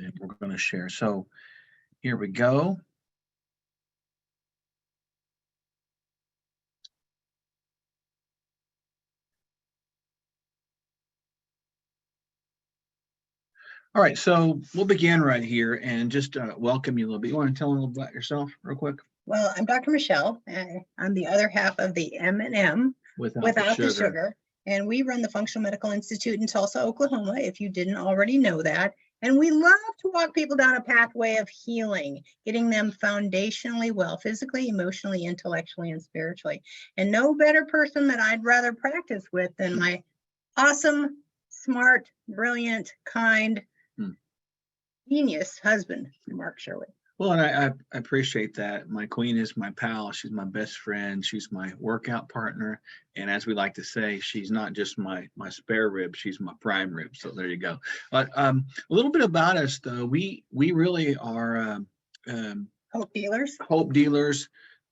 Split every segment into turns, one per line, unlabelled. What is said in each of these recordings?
that we're going to share. So here we go. All right, so we'll begin right here and just welcome you a little bit. You want to tell them a little about yourself real quick?
Well, I'm Dr. Michelle. I'm the other half of the M&M without the sugar. And we run the Functional Medical Institute in Tulsa, Oklahoma, if you didn't already know that. And we love to walk people down a pathway of healing, getting them foundationally well, physically, emotionally, intellectually, and spiritually. And no better person that I'd rather practice with than my awesome, smart, brilliant, kind, genius husband, Mark Sherwood.
Well, and I appreciate that. My queen is my pal. She's my best friend. She's my workout partner. And as we like to say, she's not just my spare rib, she's my prime rib. So there you go. But a little bit about us, though. We really are
hope dealers.
Hope dealers.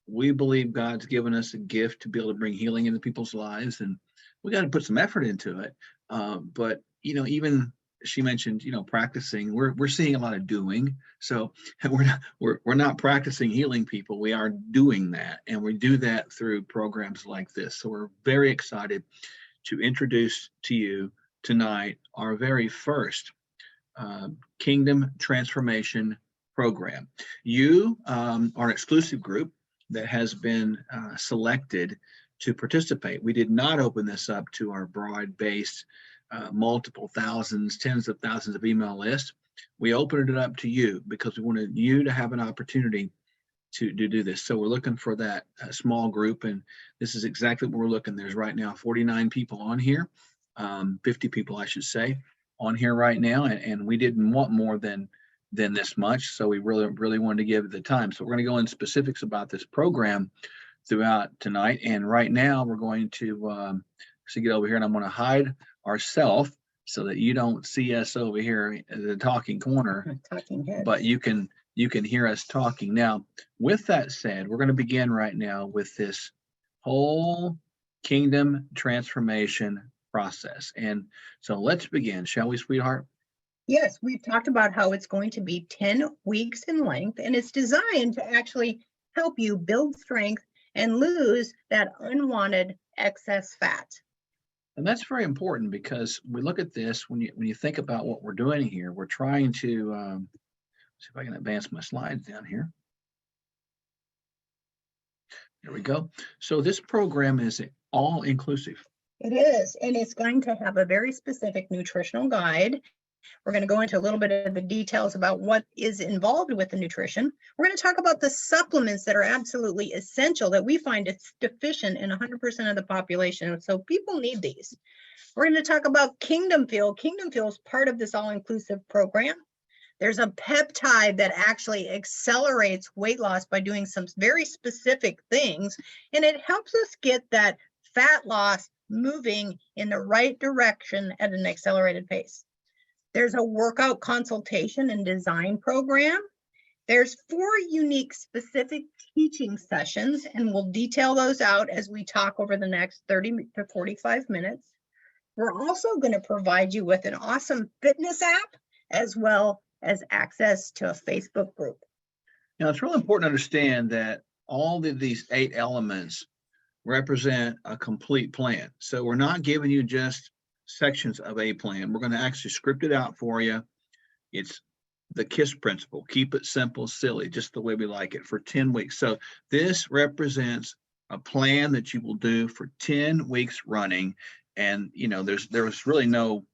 We believe God's given us a gift to be able to bring healing into people's lives, and we got to put some effort into it. But even she mentioned, practicing. We're seeing a lot of doing. So we're not practicing healing people. We are doing that, and we do that through programs like this. So we're very excited to introduce to you tonight our very first Kingdom Transformation program. You are an exclusive group that has been selected to participate. We did not open this up to our broad-based multiple thousands, tens of thousands of email lists. We opened it up to you because we wanted you to have an opportunity to do this. So we're looking for that small group, and this is exactly what we're looking. There's right now 49 people on here, 50 people, I should say, on here right now, and we didn't want more than this much, so we really wanted to give it the time. So we're going to go in specifics about this program throughout tonight, and right now we're going to get over here, and I'm going to hide ourselves so that you don't see us over here in the talking corner, but you can hear us talking. Now, with that said, we're going to begin right now with this whole Kingdom Transformation process. And so let's begin, shall we, sweetheart?
Yes, we've talked about how it's going to be 10 weeks in length, and it's designed to actually help you build strength and lose that unwanted excess fat.
And that's very important, because we look at this, when you think about what we're doing here, we're trying to see if I can advance my slides down here. There we go. So this program is all inclusive.
It is, and it's going to have a very specific nutritional guide. We're going to go into a little bit of the details about what is involved with the nutrition. We're going to talk about the supplements that are absolutely essential that we find it's deficient in 100% of the population. So people need these. We're going to talk about Kingdom Fuel. Kingdom Fuel is part of this all-inclusive program. There's a peptide that actually accelerates weight loss by doing some very specific things, and it helps us get that fat loss moving in the right direction at an accelerated pace. There's a workout consultation and design program. There's 4 unique specific teaching sessions, and we'll detail those out as we talk over the next 30 to 45 minutes. We're also going to provide you with an awesome fitness app, as well as access to a Facebook group.
Now, it's really important to understand that all of these 8 elements represent a complete plan. So we're not giving you just sections of a plan. We're going to actually script it out for you. It's the KISS principle. Keep it simple, silly, just the way we like it, for 10 weeks. So this represents a plan that you will do for 10 weeks running. And, there's really no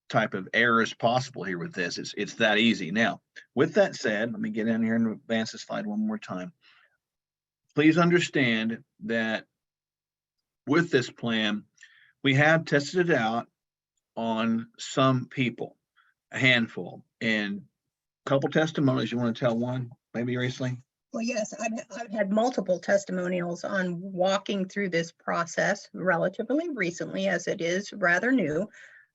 type of errors possible here with this. It's that easy. Now, with that said, let me get in here and advance the slide one more time. Please understand that with this plan, we have tested it out on some people, a handful, and a couple testimonies. You want to tell one, maybe recently?
Well, yes, I've had multiple testimonials on walking through this process relatively recently, as it is rather new.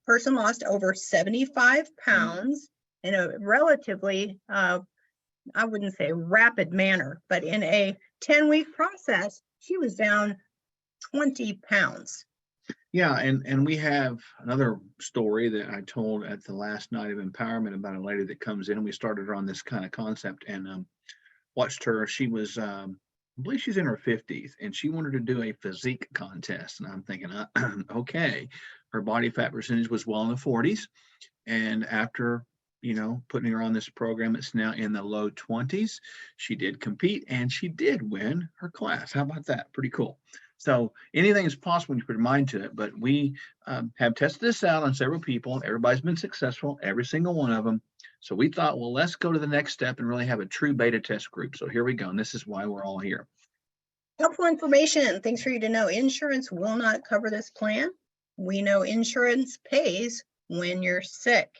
Person lost over 75 pounds in a relatively, I wouldn't say rapid manner, but in a 10-week process, she was down 20 pounds.
Yeah, and we have another story that I told at the last night of empowerment about a lady that comes in, and we started her on this kind of concept, and watched her. She was, I believe she's in her 50s, and she wanted to do a physique contest. And I'm thinking, okay, her body fat percentage was well in the 40s, and after putting her on this program, it's now in the low 20s. She did compete, and she did win her class. How about that? Pretty cool. So anything is possible when you put your mind to it. But we have tested this out on several people. Everybody's been successful, every single one of them. So we thought, well, let's go to the next step and really have a true beta test group. So here we go. And this is why we're all here.
Helpful information, things for you to know. Insurance will not cover this plan. We know insurance pays when you're sick.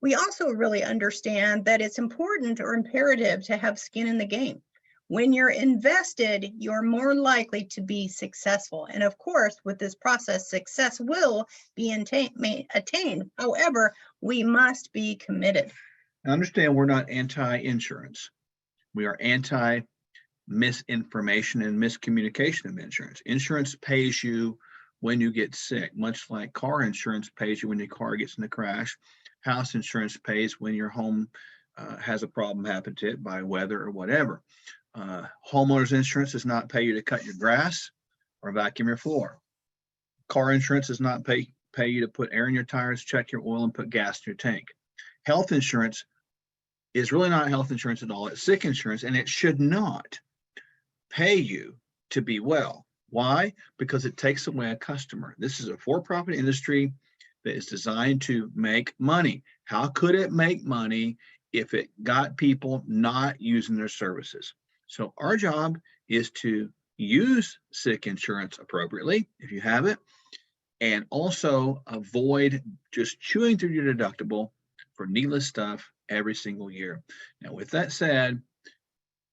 We also really understand that it's important or imperative to have skin in the game. When you're invested, you're more likely to be successful. And of course, with this process, success will be attained. However, we must be committed.
Now understand, we're not anti-insurance. We are anti-misinformation and miscommunication of insurance. Insurance pays you when you get sick, much like car insurance pays you when your car gets in a crash. House insurance pays when your home has a problem happen to it by weather or whatever. Homeowners insurance does not pay you to cut your grass or vacuum your floor. Car insurance does not pay you to put air in your tires, check your oil, and put gas in your tank. Health insurance is really not health insurance at all. It's sick insurance, and it should not pay you to be well. Why? Because it takes away a customer. This is a for-profit industry that is designed to make money. How could it make money if it got people not using their services? So our job is to use sick insurance appropriately, if you have it, and also avoid just chewing through your deductible for needless stuff every single year. Now, with that said,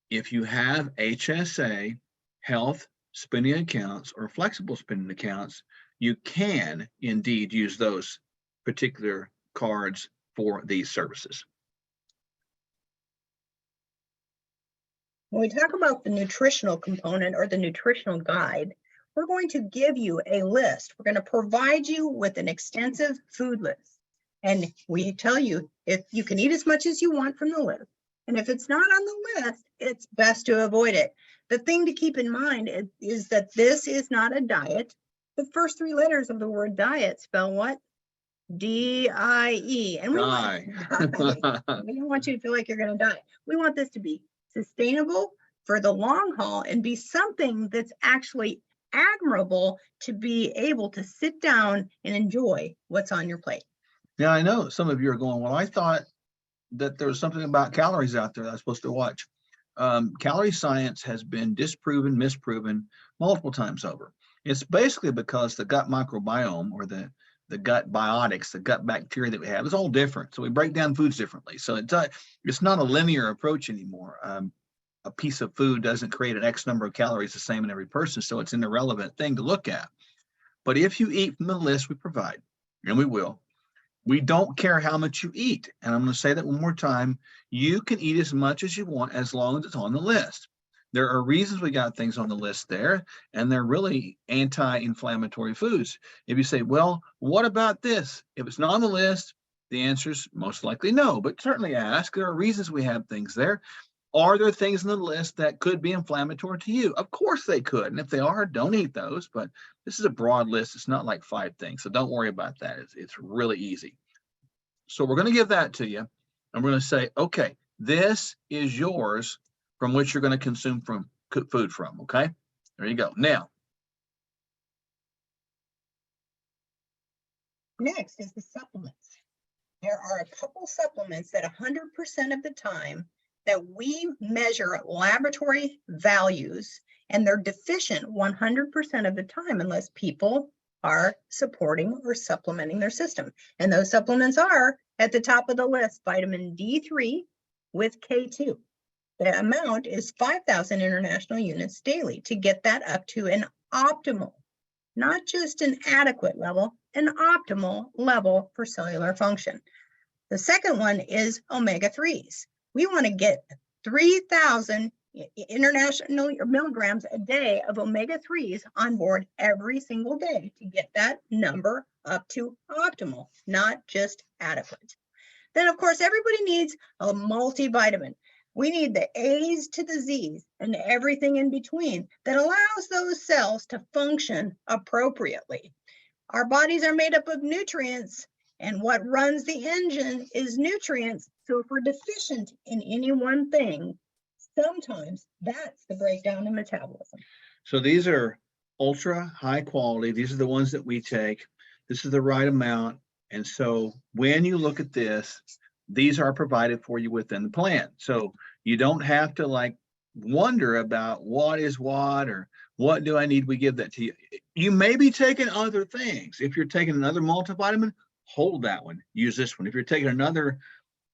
if you have HSA, health spending accounts, or flexible spending accounts, you can indeed use those particular cards for these services.
When we talk about the nutritional component or the nutritional guide, we're going to give you a list. We're going to provide you with an extensive food list. And we tell you if you can eat as much as you want from the list. And if it's not on the list, it's best to avoid it. The thing to keep in mind is that this is not a diet. The first three letters of the word diet spell what? D-I-E. And we don't want you to feel like you're going to die. We want this to be sustainable for the long haul and be something that's actually admirable to be able to sit down and enjoy what's on your plate.
Yeah, I know some of you are going, well, I thought that there was something about calories out there that I was supposed to watch. Calorie science has been disproven, misproven multiple times over. It's basically because the gut microbiome, or the gut biotics, the gut bacteria that we have, is all different. So we break down foods differently. So it's not a linear approach anymore. A piece of food doesn't create an X number of calories the same in every person, so it's an irrelevant thing to look at. But if you eat from the list we provide, and we will, we don't care how much you eat. And I'm going to say that one more time. You can eat as much as you want as long as it's on the list. There are reasons we got things on the list there, and they're really anti-inflammatory foods. If you say, well, what about this? If it's not on the list, the answer is most likely no, but certainly ask. There are reasons we have things there. Are there things on the list that could be inflammatory to you? Of course they could. And if they are, don't eat those. But this is a broad list. It's not like 5 things. So don't worry about that. It's really easy. So we're going to give that to you. And we're going to say, okay, this is yours from which you're going to consume food from. Okay, there you go. Now,
next is the supplements. There are a couple supplements that 100% of the time that we measure laboratory values, and they're deficient 100% of the time unless people are supporting or supplementing their system. And those supplements are at the top of the list: vitamin D3 with K2. The amount is 5,000 international units daily to get that up to an optimal, not just an adequate level, an optimal level for cellular function. The second one is omega-3s. We want to get 3,000 international milligrams a day of omega-3s on board every single day to get that number up to optimal, not just adequate. Then, of course, everybody needs a multivitamin. We need the A's to the Z's and everything in between that allows those cells to function appropriately. Our bodies are made up of nutrients, and what runs the engine is nutrients. So if we're deficient in any one thing, sometimes that's the breakdown in metabolism.
So these are ultra high quality. These are the ones that we take. This is the right amount. And so when you look at this, these are provided for you within the plan. So you don't have to like wonder about what is what or what do I need. We give that to you. You may be taking other things. If you're taking another multivitamin, hold that one. Use this one. If you're taking another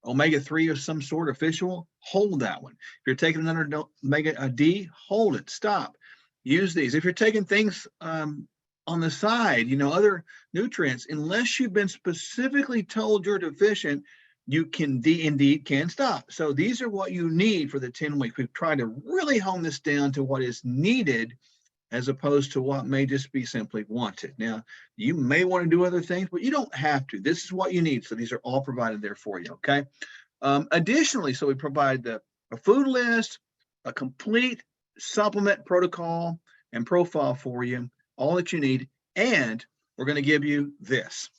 omega-3 of some sort of fish oil, hold that one. If you're taking another omega D, hold it. Stop. Use these. If you're taking things on the side, other nutrients, unless you've been specifically told you're deficient, you can indeed can stop. So these are what you need for the 10 weeks. We've tried to really hone this down to what is needed as opposed to what may just be simply wanted. Now, you may want to do other things, but you don't have to. This is what you need. So these are all provided there for you, okay? Additionally, so we provide a food list, a complete supplement protocol and profile for you, all that you need, and we're going to give you this.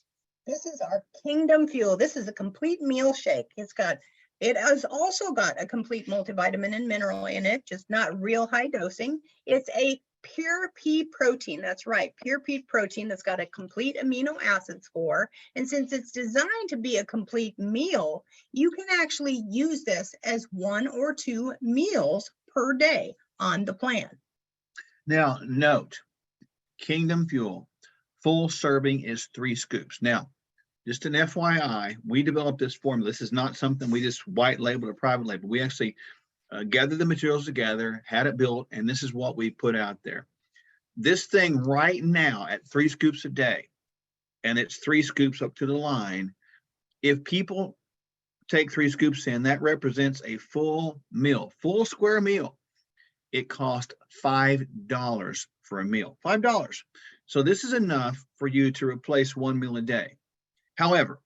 This is our Kingdom Fuel. This is a complete meal shake. It has also got a complete multivitamin and mineral in it, just not real high dosing. It's a pure pea protein. That's right, pure pea protein that's got a complete amino acid score. And since it's designed to be a complete meal, you can actually use this as 1 or 2 meals per day on the plan.
Now, note, Kingdom Fuel, full serving is 3 scoops. Now, just an FYI, we developed this formula. This is not something we just white labeled or private label. We actually gathered the materials together, had it built, and this is what we put out there. This thing right now at 3 scoops a day, and it's 3 scoops up to the line. If people take 3 scoops in, that represents a full meal, full square meal. It cost $5 for a meal, $5. So this is enough for you to replace 1 meal a day. However,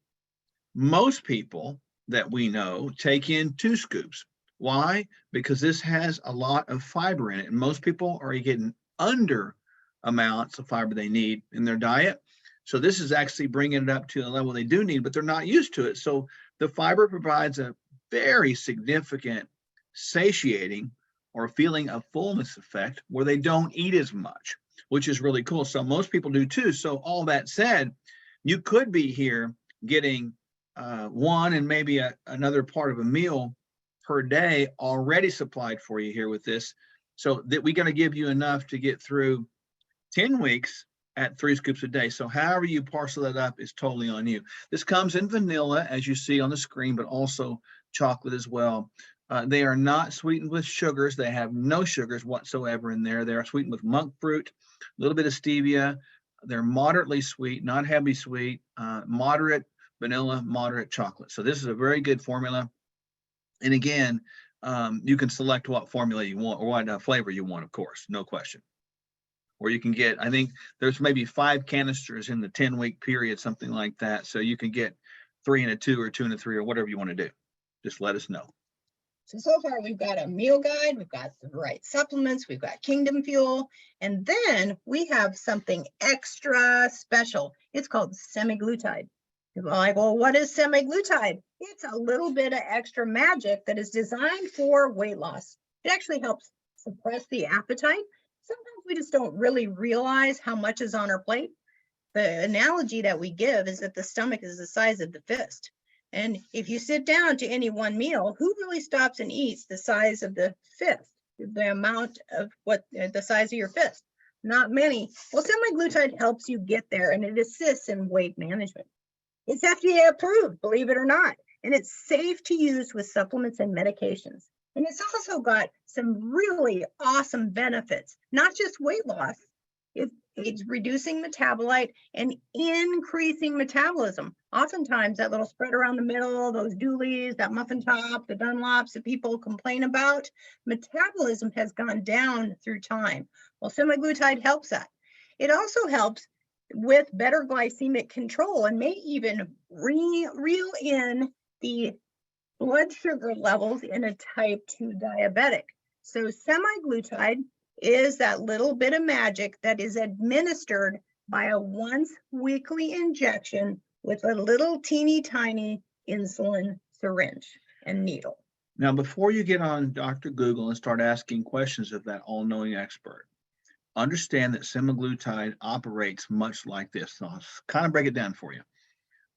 most people that we know take in 2 scoops. Why? Because this has a lot of fiber in it, and most people are getting under amounts of fiber they need in their diet. So this is actually bringing it up to the level they do need, but they're not used to it. So the fiber provides a very significant satiating or feeling of fullness effect where they don't eat as much, which is really cool. So most people do too. So all that said, you could be here getting 1 and maybe another part of a meal per day already supplied for you here with this. So that we're going to give you enough to get through 10 weeks at 3 scoops a day. So however you parcel that up is totally on you. This comes in vanilla, as you see on the screen, but also chocolate as well. They are not sweetened with sugars. They have no sugars whatsoever in there. They are sweetened with monk fruit, a little bit of stevia. They're moderately sweet, not heavy sweet, moderate vanilla, moderate chocolate. So this is a very good formula. And again, you can select what formula you want or what flavor you want, of course, no question. Or you can get, I think there's maybe 5 canisters in the 10-week period, something like that. So you can get 3 and a 2 or 2 and a 3 or whatever you want to do. Just let us know.
So far we've got a meal guide, we've got the right supplements, we've got Kingdom Fuel, and then we have something extra special. It's called semaglutide. People are like, well, what is semaglutide? It's a little bit of extra magic that is designed for weight loss. It actually helps suppress the appetite. Sometimes we just don't really realize how much is on our plate. The analogy that we give is that the stomach is the size of the fist. And if you sit down to any one meal, who really stops and eats the size of the fist, the amount of the size of your fist? Not many. Well, semaglutide helps you get there, and it assists in weight management. It's FDA approved, believe it or not, and it's safe to use with supplements and medications. And it's also got some really awesome benefits, not just weight loss. It's reducing metabolite and increasing metabolism. Oftentimes that little spread around the middle, those Dooleys, that muffin top, the Dunlops that people complain about, metabolism has gone down through time. Well, semaglutide helps that. It also helps with better glycemic control and may even reel in the blood sugar levels in a type 2 diabetic. So semaglutide is that little bit of magic that is administered by a once weekly injection with a little teeny tiny insulin syringe and needle.
Now, before you get on Dr. Google and start asking questions of that all-knowing expert, understand that semaglutide operates much like this. So I'll kind of break it down for you.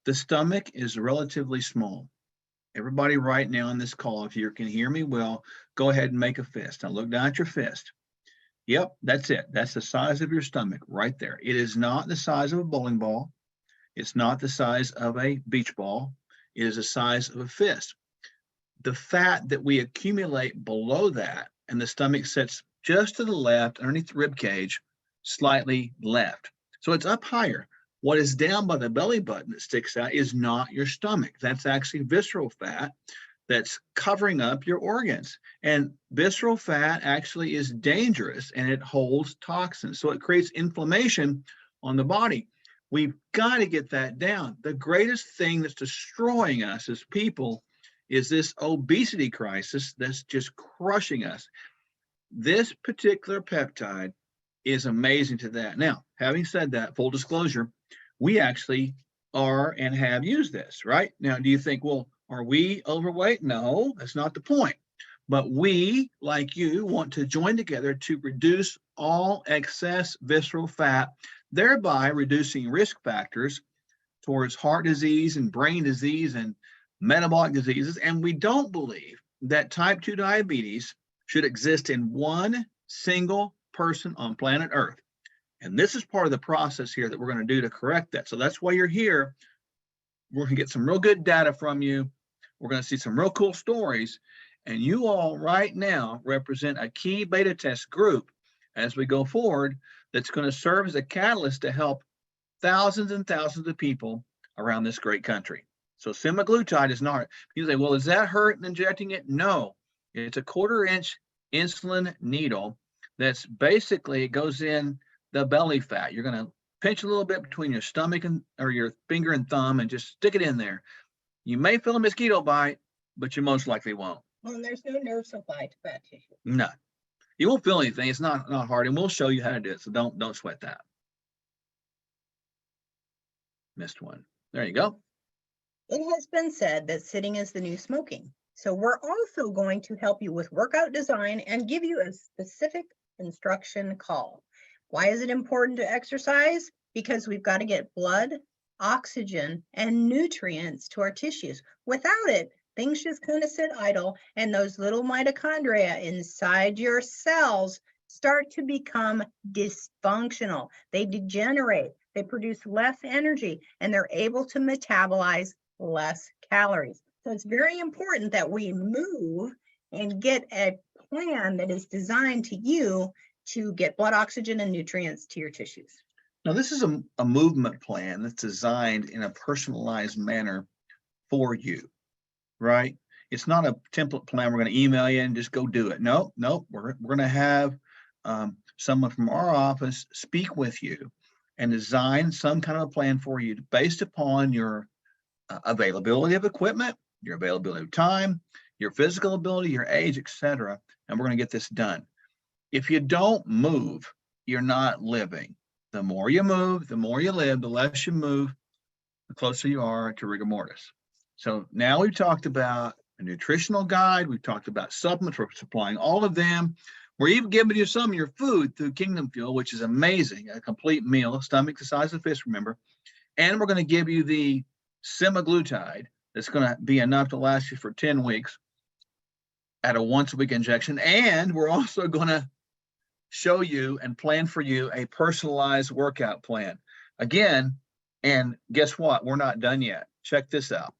The stomach is relatively small. Everybody right now on this call, if you can hear me well, go ahead and make a fist. Now look down at your fist. Yep, that's it. That's the size of your stomach right there. It is not the size of a bowling ball. It's not the size of a beach ball. It is the size of a fist. The fat that we accumulate below that, and the stomach sits just to the left, underneath the rib cage, slightly left. So it's up higher. What is down by the belly button that sticks out is not your stomach. That's actually visceral fat that's covering up your organs. And visceral fat actually is dangerous and it holds toxins. So it creates inflammation on the body. We've got to get that down. The greatest thing that's destroying us as people is this obesity crisis that's just crushing us. This particular peptide is amazing to that. Now, having said that, full disclosure, we actually are and have used this, right? Now, do you think, well, are we overweight? No, that's not the point. But we, like you, want to join together to reduce all excess visceral fat, thereby reducing risk factors towards heart disease and brain disease and metabolic diseases. And we don't believe that type 2 diabetes should exist in one single person on planet Earth. And this is part of the process here that we're going to do to correct that. So that's why you're here. We're going to get some real good data from you. We're going to see some real cool stories. And you all right now represent a key beta test group as we go forward that's going to serve as a catalyst to help thousands and thousands of people around this great country. So semaglutide is not, you say, well, is that hurt in injecting it? No, it's a 1/4 inch insulin needle that's basically, it goes in the belly fat. You're going to pinch a little bit between your stomach and or your finger and thumb and just stick it in there. You may feel a mosquito bite, but you most likely won't.
Well, and there's no nerve supply to fat tissue.
No, you won't feel anything. It's not hard, and we'll show you how to do it. So don't sweat that. Missed one. There you go.
It has been said that sitting is the new smoking. So we're also going to help you with workout design and give you a specific instruction call. Why is it important to exercise? Because we've got to get blood, oxygen, and nutrients to our tissues. Without it, things just kind of sit idle, and those little mitochondria inside your cells start to become dysfunctional. They degenerate, they produce less energy, and they're able to metabolize less calories. So it's very important that we move and get a plan that is designed to you to get blood, oxygen, and nutrients to your tissues.
Now, this is a movement plan that's designed in a personalized manner for you, right? It's not a template plan. We're going to email you and just go do it. No, we're going to have someone from our office speak with you and design some kind of a plan for you based upon your availability of equipment, your availability of time, your physical ability, your age, etc. And we're going to get this done. If you don't move, you're not living. The more you move, the more you live. The less you move, the closer you are to rigor mortis. So now we've talked about a nutritional guide. We've talked about supplements. We're supplying all of them. We're even giving you some of your food through Kingdom Fuel, which is amazing. A complete meal, stomach the size of a fist, remember. And we're going to give you the semaglutide that's going to be enough to last you for 10 weeks at a once-a-week injection. And we're also going to show you and plan for you a personalized workout plan. Again, and guess what? We're not done yet. Check this out.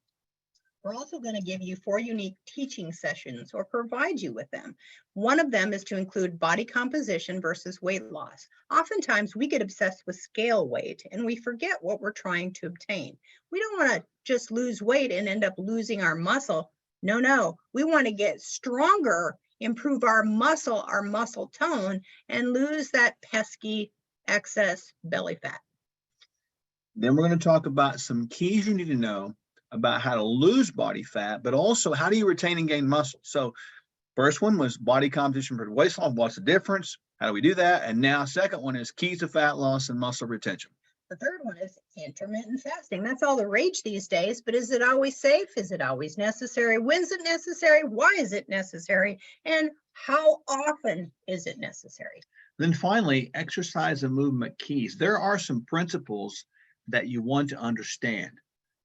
We're also going to give you 4 unique teaching sessions or provide you with them. One of them is to include body composition versus weight loss. Oftentimes we get obsessed with scale weight and we forget what we're trying to obtain. We don't want to just lose weight and end up losing our muscle. No, we want to get stronger, improve our muscle tone, and lose that pesky excess belly fat.
Then we're going to talk about some keys you need to know about how to lose body fat, but also how do you retain and gain muscle. So first one was body composition for weight loss. What's the difference? How do we do that? And now second one is keys to fat loss and muscle retention.
The third one is intermittent fasting. That's all the rage these days, but is it always safe? Is it always necessary? When's it necessary? Why is it necessary? And how often is it necessary?
Then finally, exercise and movement keys. There are some principles that you want to understand.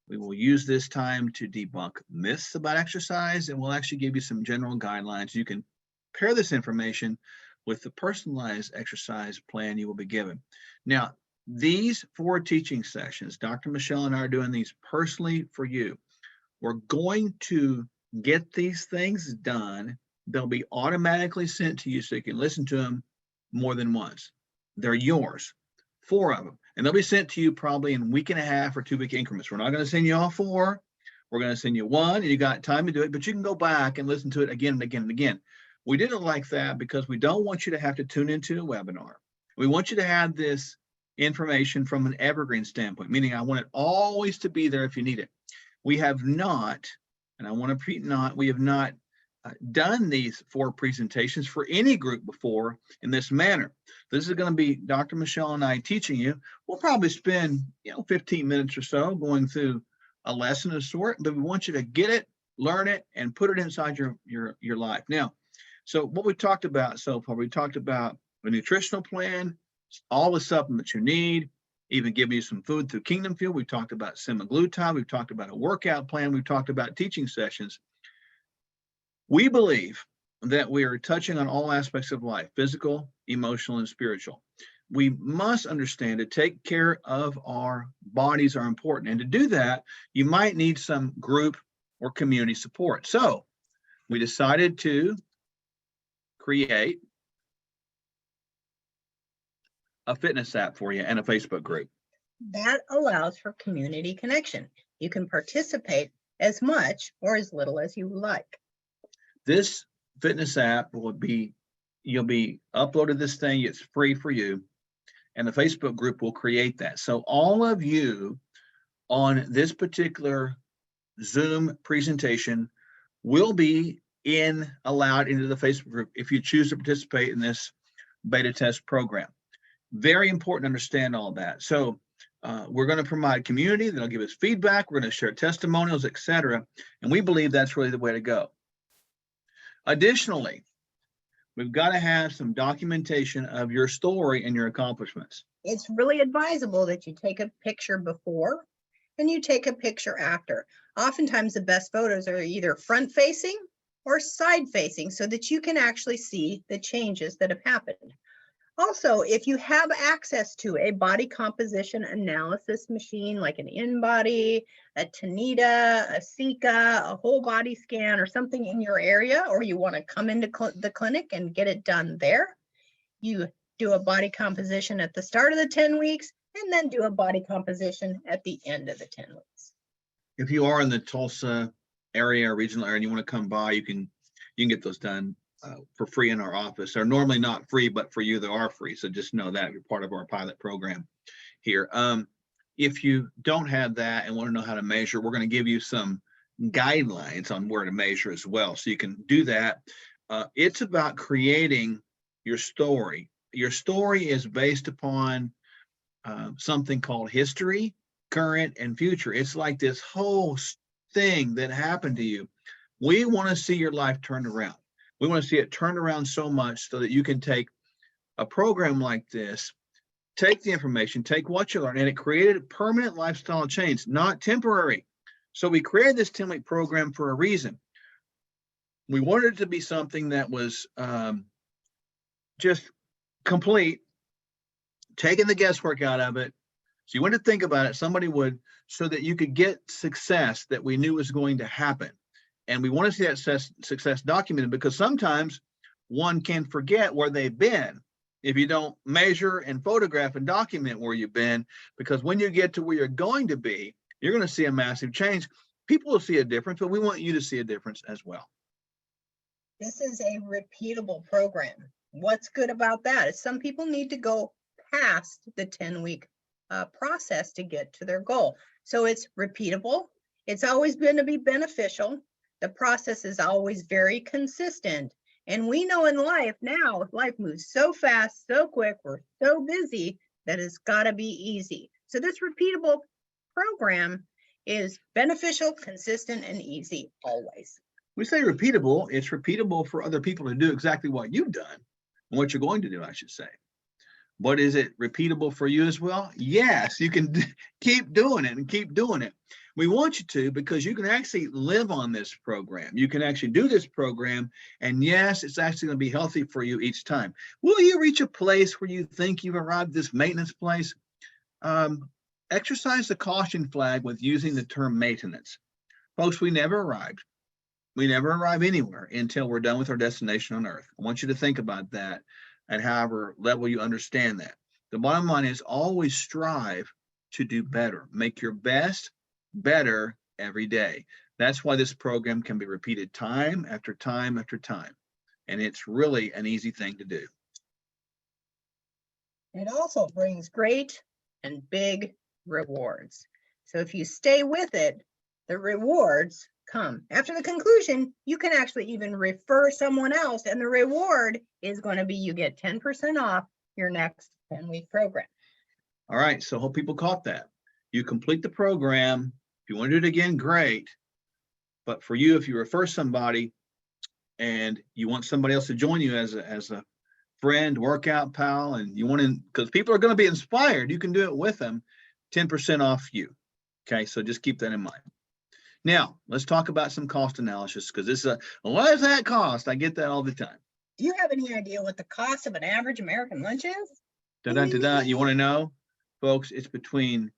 We will use this time to debunk myths about exercise, and we'll actually give you some general guidelines. You can pair this information with the personalized exercise plan you will be given. Now, these 4 teaching sessions, Dr. Michelle and I are doing these personally for you. We're going to get these things done. They'll be automatically sent to you so you can listen to them more than once. They're yours, 4 of them. And they'll be sent to you probably in 1.5 or 2 week increments. We're not going to send you all 4. We're going to send you 1, and you got time to do it, but you can go back and listen to it again and again and again. We did it like that because we don't want you to have to tune into a webinar. We want you to have this information from an evergreen standpoint, meaning I want it always to be there if you need it. We have not, and I want to repeat not, we have not done these 4 presentations for any group before in this manner. This is going to be Dr. Michelle and I teaching you. We'll probably spend 15 minutes or so going through a lesson of sort, but we want you to get it, learn it, and put it inside your life. Now, so what we talked about so far, we talked about a nutritional plan, all the supplements you need, even give you some food through Kingdom Fuel. We've talked about semaglutide. We've talked about a workout plan. We've talked about teaching sessions. We believe that we are touching on all aspects of life, physical, emotional, and spiritual. We must understand to take care of our bodies are important. And to do that, you might need some group or community support. So we decided to create a fitness app for you and a Facebook group.
That allows for community connection. You can participate as much or as little as you like.
This fitness app will be, you'll be uploaded this thing, it's free for you, and the Facebook group will create that. So all of you on this particular Zoom presentation will be allowed into the Facebook group if you choose to participate in this beta test program. Very important to understand all that. So we're going to provide community that'll give us feedback. We're going to share testimonials, etc. And we believe that's really the way to go. Additionally, we've got to have some documentation of your story and your accomplishments.
It's really advisable that you take a picture before and you take a picture after. Oftentimes the best photos are either front facing or side facing so that you can actually see the changes that have happened. Also, if you have access to a body composition analysis machine like an InBody, a Tanita, a Sika, a whole body scan, or something in your area, or you want to come into the clinic and get it done there, you do a body composition at the start of the 10 weeks and then do a body composition at the end of the 10 weeks.
If you are in the Tulsa area or regional area and you want to come by, you can get those done for free in our office. They're normally not free, but for you they are free. So just know that you're part of our pilot program here. If you don't have that and want to know how to measure, we're going to give you some guidelines on where to measure as well. So you can do that. It's about creating your story. Your story is based upon something called history, current, and future. It's like this whole thing that happened to you. We want to see your life turned around. We want to see it turned around so much so that you can take a program like this, take the information, take what you learned, and it created a permanent lifestyle change, not temporary. So we created this 10-week program for a reason. We wanted it to be something that was just complete, taking the guesswork out of it, So you want to think about it, somebody would, so that you could get success that we knew was going to happen. And we want to see that success documented, because sometimes one can forget where they've been if you don't measure and photograph and document where you've been, because when you get to where you're going to be, you're going to see a massive change. People will see a difference, but we want you to see a difference as well.
This is a repeatable program. What's good about that is some people need to go past the 10-week process to get to their goal. So it's repeatable. It's always going to be beneficial. The process is always very consistent. And we know in life now, life moves so fast, so quick, we're so busy that it's got to be easy. So this repeatable program is beneficial, consistent, and easy always.
We say repeatable, it's repeatable for other people to do exactly what you've done, and what you're going to do, I should say. But is it repeatable for you as well? Yes, you can keep doing it and keep doing it. We want you to, because you can actually live on this program. You can actually do this program, and yes, it's actually going to be healthy for you each time. Will you reach a place where you think you've arrived at this maintenance place? Exercise the caution flag with using the term maintenance. Folks, we never arrived. We never arrive anywhere until we're done with our destination on earth. I want you to think about that at however level you understand that. The bottom line is always strive to do better. Make your best better every day. That's why this program can be repeated time after time after time. And it's really an easy thing to do.
It also brings great and big rewards. So if you stay with it, the rewards come. After the conclusion, you can actually even refer someone else, and the reward is going to be you get 10% off your next 10-week program.
All right, so hope people caught that. You complete the program. If you want to do it again, great. But for you, if you refer somebody and you want somebody else to join you as a friend, workout pal, and you want to, because people are going to be inspired, you can do it with them, 10% off you. Okay, so just keep that in mind. Now, let's talk about some cost analysis, because this is a, what does that cost? I get that all the time.
Do you have any idea what the cost of an average American lunch is?
You want to know? Folks, it's between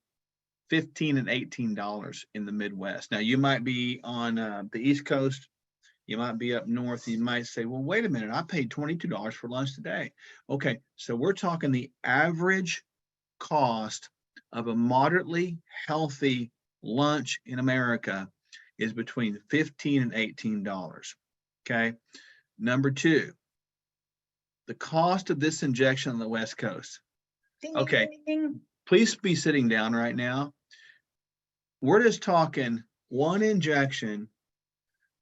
$15 and $18 in the Midwest. Now, you might be on the East Coast. You might be up north. You might say, well, wait a minute, I paid $22 for lunch today. Okay, so we're talking the average cost of a moderately healthy lunch in America is between $15 and $18. Okay. Number two, the cost of this injection on the West Coast. Okay. Please be sitting down right now. We're just talking one injection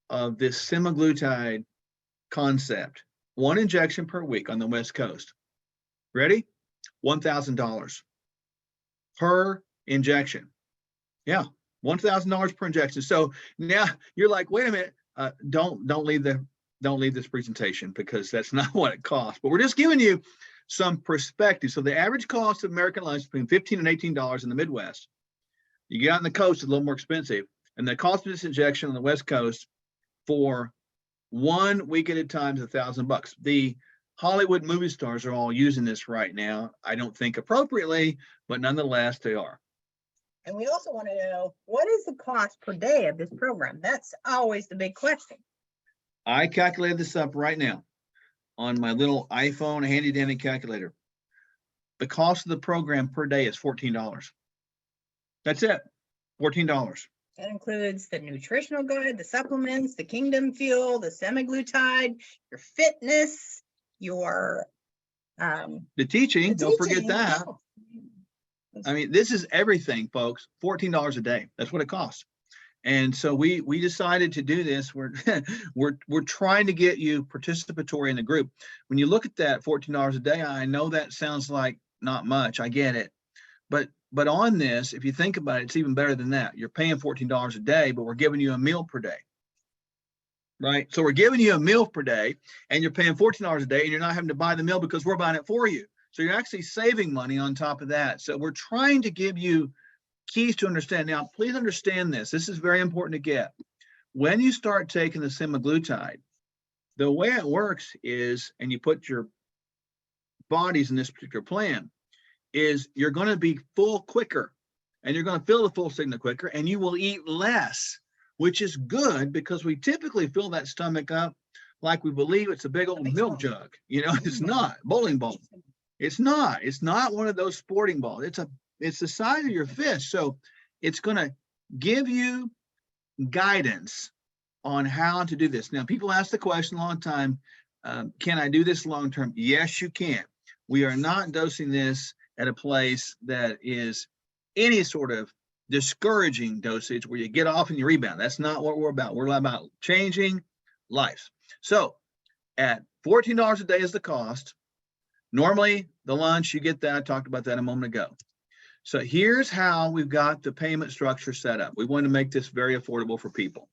of this semaglutide concept, one injection per week on the West Coast. Ready? $1,000 per injection. Yeah, $1,000 per injection. So now you're like, wait a minute, don't leave this presentation, because that's not what it costs. But we're just giving you some perspective. So the average cost of American lunch is between $15 and $18 in the Midwest. You get out on the coast, it's a little more expensive. And the cost of this injection on the West Coast for 1 week at a time is $1,000. The Hollywood movie stars are all using this right now. I don't think appropriately, but nonetheless, they are.
And we also want to know, what is the cost per day of this program? That's always the big question.
I calculated this up right now on my little iPhone handy dandy calculator. The cost of the program per day is $14. That's it, $14.
That includes the nutritional guide, the supplements, the Kingdom Fuel, the semaglutide, your fitness, your
the teaching. Don't forget that. I mean, this is everything, folks. $14 a day. That's what it costs. And so we decided to do this. We're trying to get you participatory in the group. When you look at that $14 a day, I know that sounds like not much. I get it. But on this, if you think about it, it's even better than that. You're paying $14 a day, but we're giving you a meal per day. Right? So we're giving you a meal per day, and you're paying $14 a day, and you're not having to buy the meal because we're buying it for you. So you're actually saving money on top of that. So we're trying to give you keys to understand. Now, please understand this. This is very important to get. When you start taking the semaglutide, the way it works is, and you put your bodies in this particular plan, is you're going to be full quicker, and you're going to fill the full signal quicker, and you will eat less, which is good because we typically fill that stomach up like we believe it's a big old milk jug. You know, it's not bowling ball. It's not. It's not one of those sporting balls. It's the size of your fist. So it's going to give you guidance on how to do this. Now, people ask the question a long time, can I do this long term? Yes, you can. We are not dosing this at a place that is any sort of discouraging dosage where you get off and you rebound. That's not what we're about. We're about changing lives. So at $14 a day is the cost. Normally the lunch, you get that. I talked about that a moment ago. So here's how we've got the payment structure set up. We want to make this very affordable for people.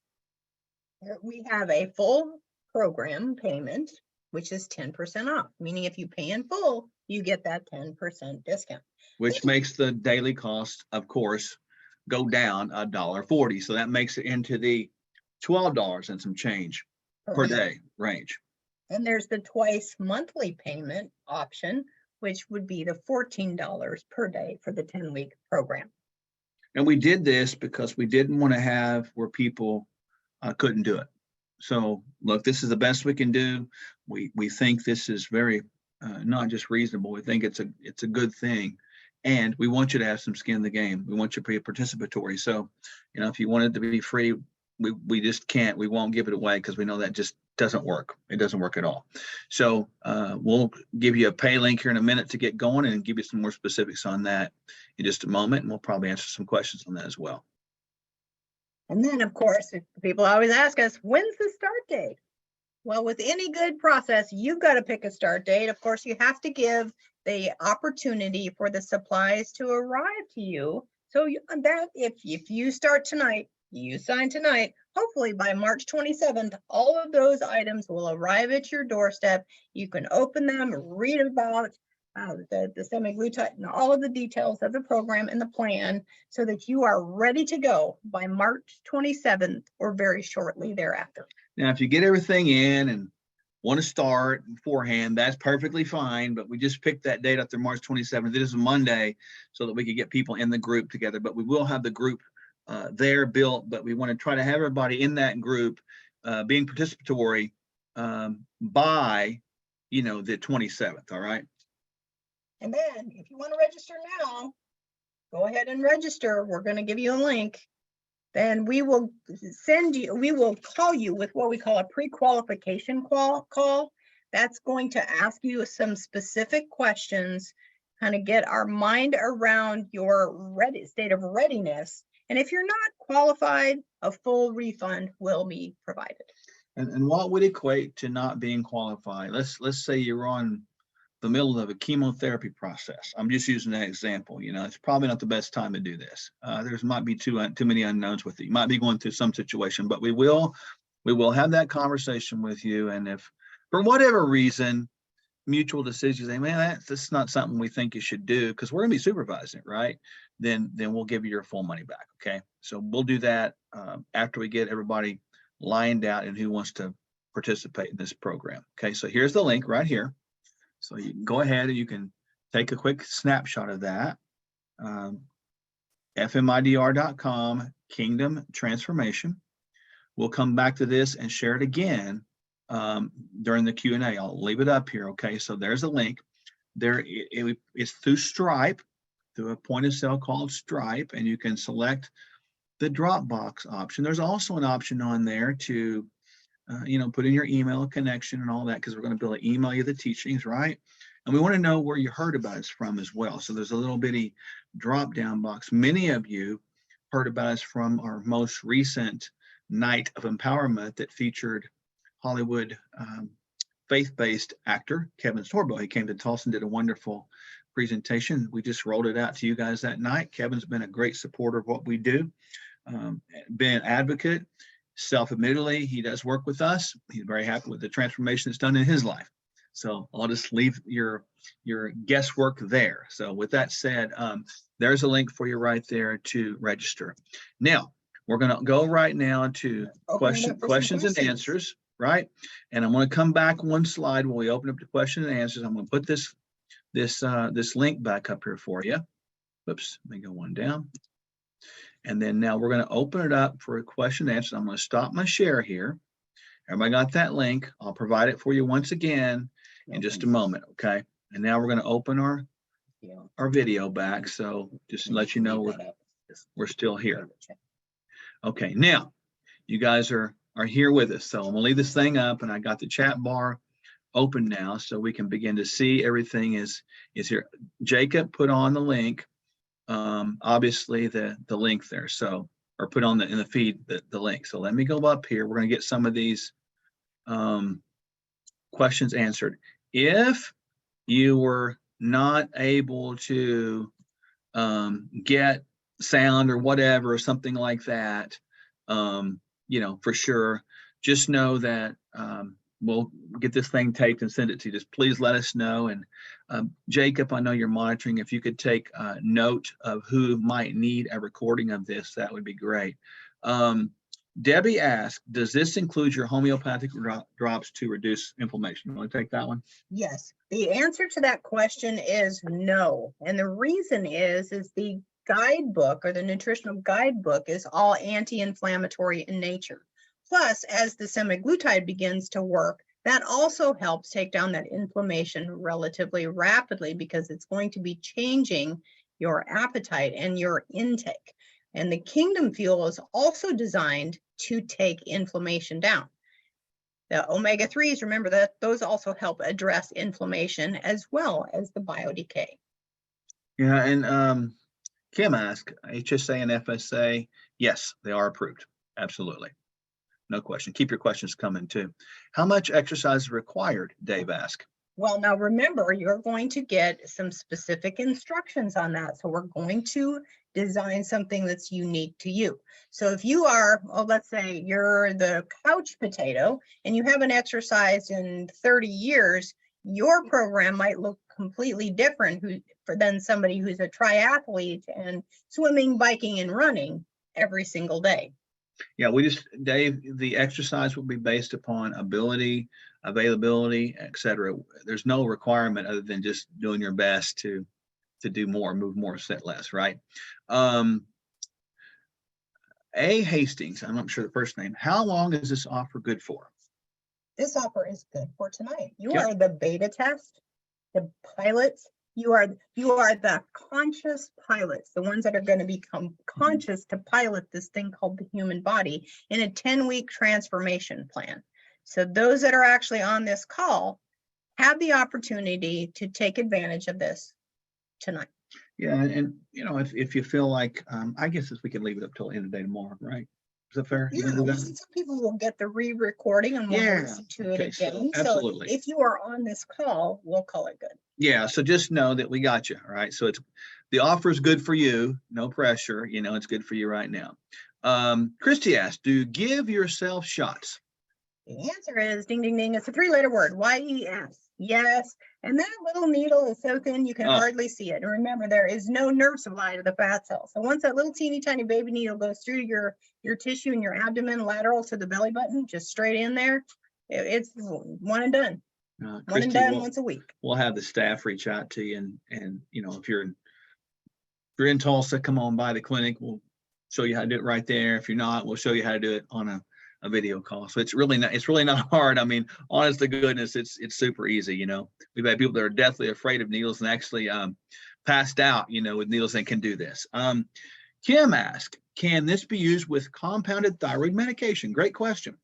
We have a full program payment, which is 10% off, meaning if you pay in full, you get that 10% discount.
Which makes the daily cost, of course, go down $1.40. So that makes it into the $12 and some change per day range.
And there's the twice monthly payment option, which would be the $14 per day for the 10-week program.
And we did this because we didn't want to have where people couldn't do it. So look, this is the best we can do. We think this is very not just reasonable. We think it's a good thing. And we want you to have some skin in the game. We want you to be participatory. So, you know, if you want it to be free, we just can't. We won't give it away because we know that just doesn't work. It doesn't work at all. So we'll give you a pay link here in a minute to get going and give you some more specifics on that in just a moment. And we'll probably answer some questions on that as well.
And then, of course, people always ask us, when's the start date? Well, with any good process, you've got to pick a start date. Of course, you have to give the opportunity for the supplies to arrive to you. So that if you start tonight, you sign tonight, hopefully by March 27th, all of those items will arrive at your doorstep. You can open them, read about the semaglutide and all of the details of the program and the plan so that you are ready to go by March 27th or very shortly thereafter.
Now, if you get everything in and want to start beforehand, that's perfectly fine, but we just picked that date up there, March 27th. It is a Monday so that we could get people in the group together, but we will have the group there built, but we want to try to have everybody in that group being participatory by, the 27th, all right?
And then if you want to register now, go ahead and register. We're going to give you a link. Then we will call you with what we call a pre-qualification call. That's going to ask you some specific questions, kind of get our mind around your state of readiness. And if you're not qualified, a full refund will be provided.
And what would equate to not being qualified? Let's say you're on the middle of a chemotherapy process. I'm just using that example. It's probably not the best time to do this. There's might be too many unknowns with it. You might be going through some situation, but we will have that conversation with you. And if for whatever reason, mutual decisions, say, man, that's not something we think you should do because we're going to be supervising it, right? Then we'll give you your full money back. Okay. So we'll do that after we get everybody lined out and who wants to participate in this program. Okay. So here's the link right here. So you can go ahead and you can take a quick snapshot of that. FMIDR.com, Kingdom Transformation. We'll come back to this and share it again during the Q&A. I'll leave it up here. Okay, so there's a link. It's through Stripe, through a point of sale called Stripe, and you can select the Dropbox option. There's also an option on there to put in your email connection and all that, because we're going to be able to email you the teachings, right? And we want to know where you heard about us from as well. So there's a little bitty drop-down box. Many of you heard about us from our most recent Night of Empowerment that featured Hollywood faith-based actor Kevin Sorbo. He came to Tulsa and did a wonderful presentation. We just rolled it out to you guys that night. Kevin's been a great supporter of what we do, been an advocate. Self-admittedly, he does work with us. He's very happy with the transformation that's done in his life. So I'll just leave your guesswork there. So with that said, there's a link for you right there to register. Now, we're going to go right now to questions and answers, right? And I'm going to come back one slide when we open up the question and answers. I'm going to put this this link back up here for you. Oops, let me go one down. And then now we're going to open it up for a question and answer. I'm going to stop my share here. Everybody got that link? I'll provide it for you once again in just a moment, okay? And now we're going to open our video back. So just to let you know we're still here. Okay, now you guys are here with us. So I'm gonna leave this thing up, and I got the chat bar open now so we can begin to see everything is here. Jacob put on the link, obviously the link there. So, or put on in the feed the link. So let me go up here. We're gonna get some of these questions answered. If you were not able to get sound or whatever, or something like that, for sure, just know that we'll get this thing taped and send it to you. Just please let us know. And Jacob, I know you're monitoring. If you could take note of who might need a recording of this, that would be great. Debbie asked, does this include your homeopathic drops to reduce inflammation? You want to take that one?
Yes. The answer to that question is no. And the reason is the guidebook, or the nutritional guidebook, is all anti-inflammatory in nature. Plus, as the semaglutide begins to work, that also helps take down that inflammation relatively rapidly, because it's going to be changing your appetite and your intake. And the Kingdom Fuel is also designed to take inflammation down. The omega-3s, remember that those also help address inflammation as well as the biodecay.
Yeah, and Kim asked, HSA and FSA, yes, they are approved. Absolutely. No question. Keep your questions coming too. How much exercise is required? Dave asked.
Well, now remember, you're going to get some specific instructions on that. So we're going to design something that's unique to you. So if you are, let's say you're the couch potato and you haven't exercised in 30 years, your program might look completely different than somebody who's a triathlete and swimming, biking, and running every single day.
Yeah, Dave, the exercise will be based upon ability, availability, etc. There's no requirement other than just doing your best to do more, move more, set less, right? A. Hastings, I'm not sure the first name. How long is this offer good for?
This offer is good for tonight. You are the beta test, the pilots. You are the conscious pilots, the ones that are going to become conscious to pilot this thing called the human body in a 10-week transformation plan. So those that are actually on this call have the opportunity to take advantage of this tonight.
Yeah, and if you feel like, I guess we can leave it up till the end of the day tomorrow, right? Is that fair?
Yeah, some people will get the re-recording and want to listen to it again.
Absolutely.
So if you are on this call, we'll call it good.
Yeah, so just know that we got you, all right? So the offer is good for you, no pressure, it's good for you right now. Christy asked, do you give yourself shots?
The answer is ding, ding, ding. It's a 3-letter word, Y-E-S. Yes. And that little needle is so thin you can hardly see it. And remember, there is no nerve supply to the fat cell. So once that little teeny tiny baby needle goes through your tissue in your abdomen, lateral to the belly button, just straight in there, it's one and done.
Christy,
one and done once a week.
We'll have the staff reach out to you, and if you're in Tulsa, come on by the clinic. We'll show you how to do it right there. If you're not, we'll show you how to do it on a video call. So it's really not hard. I mean, honest to goodness, it's super easy. We've had people that are deathly afraid of needles and actually passed out, with needles and can do this. Kim asked, can this be used with compounded thyroid medication? Great question.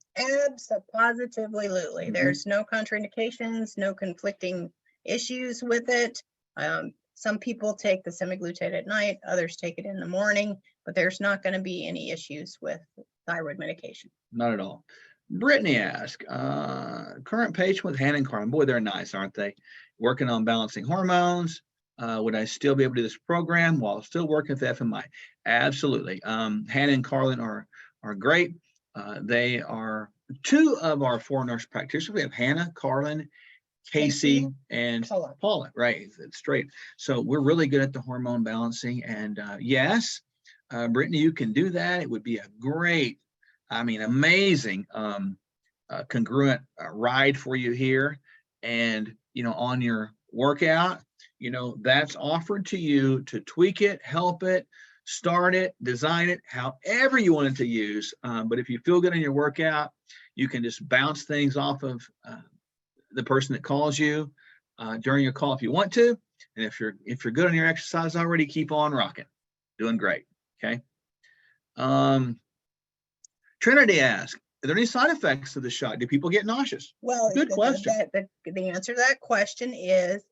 Positively. Mm-hmm. There's no contraindications, no conflicting issues with it. Some people take the semaglutide at night, others take it in the morning, but there's not going to be any issues with thyroid medication.
Not at all. Brittany asked, current patient with Hannah and Carlin. Boy, they're nice, aren't they? Working on balancing hormones. Would I still be able to do this program while still working with FMI? Absolutely. Hannah and Carlin are great. They are 2 of our 4 nurse practitioners. We have Hannah, Carlin, Casey, and Paula, right? It's straight. So we're really good at the hormone balancing. And yes, Brittany, you can do that. It would be a great, amazing, congruent ride for you here. And, on your workout, that's offered to you to tweak it, help it, start it, design it, however you want it to use. But if you feel good in your workout, you can just bounce things off of the person that calls you during your call if you want to. And if you're good on your exercise already, keep on rocking. Doing great. Okay. Trinity asks, are there any side effects to the shot? Do people get nauseous?
Well,
Good question.
The answer to that question is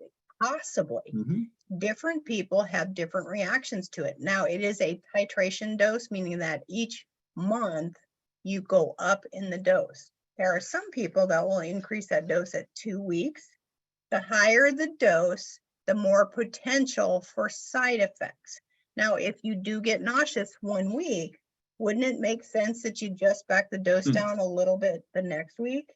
possibly.
Mhm.
Different people have different reactions to it. Now, it is a titration dose, meaning that each month you go up in the dose. There are some people that will increase that dose at 2 weeks. The higher the dose, the more potential for side effects. Now, if you do get nauseous 1 week, wouldn't it make sense that you just back the dose down a little bit the next week?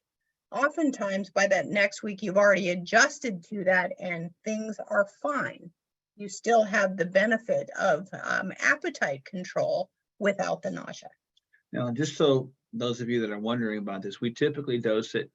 Oftentimes by that next week, you've already adjusted to that and things are fine. You still have the benefit of appetite control without the nausea.
Now, just so those of you that are wondering about this, we typically dose it